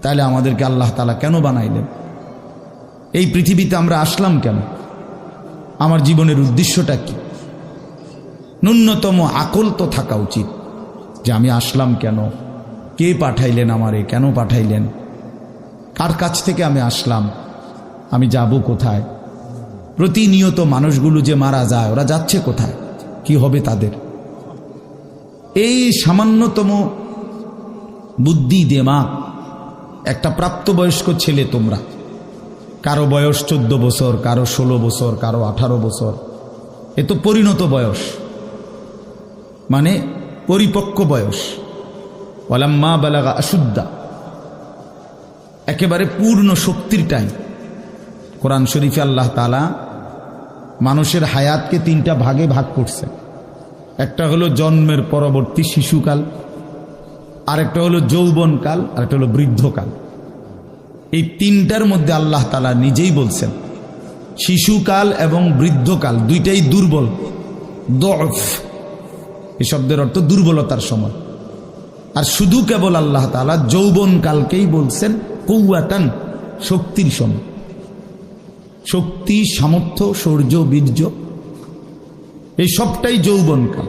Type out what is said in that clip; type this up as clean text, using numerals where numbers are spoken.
তাহলে আমাদেরকে আল্লাহ তাআলা কেন বানাইলেন? এই পৃথিবীতে আমরা আসলাম কেন? আমার জীবনের উদ্দেশ্যটা কি? ন্যূনতম আকল তো থাকা উচিত যে আমি আসলাম কেন, কে পাঠাইলেন আমারে, কেন পাঠাইলেন, কার কাছ থেকে আমি আসলাম, আমি যাব কোথায়। প্রতিনিয়ত মানুষগুলো যে মারা যায়, ওরা যাচ্ছে কোথায়, কি হবে তাদের? এই সামান্যতম বুদ্ধি দিমাগ একটা প্রাপ্তবয়স্ক ছেলে, তোমরা কারো বয়স 14 বছর, কারো 16 বছর, কারো 18 বছর, এ তো পরিণত বয়স, মানে পরিপক্ক বয়স। ওয়ালাম্মা বালাগা আশুদ্দা, একেবারে পূর্ণ শক্তির টাইম। কোরআন শরীফে আল্লাহ তাআলা মানুষের হায়াতকে 3টা ভাগে ভাগ করছে। একটা হলো জন্মের পরবর্তী শিশুকাল, আরেকটা হলো যৌবনকাল, আরেকটা হলো বৃদ্ধকাল। এই 3টার মধ্যে আল্লাহ তাআলা নিজেই বলছেন শিশুকাল এবং বৃদ্ধকাল দুইটাই দুর্বল, দফ, এই শব্দের অর্থ দুর্বলতার সময়। আর শুধু কেবল আল্লাহ তাআলা যৌবনকালকেই বলছেন কুওয়াতান, শক্তির সময়। শক্তি, সামর্থ্য, শৌর্য, বীর্য, এই সবটাই যৌবনকাল।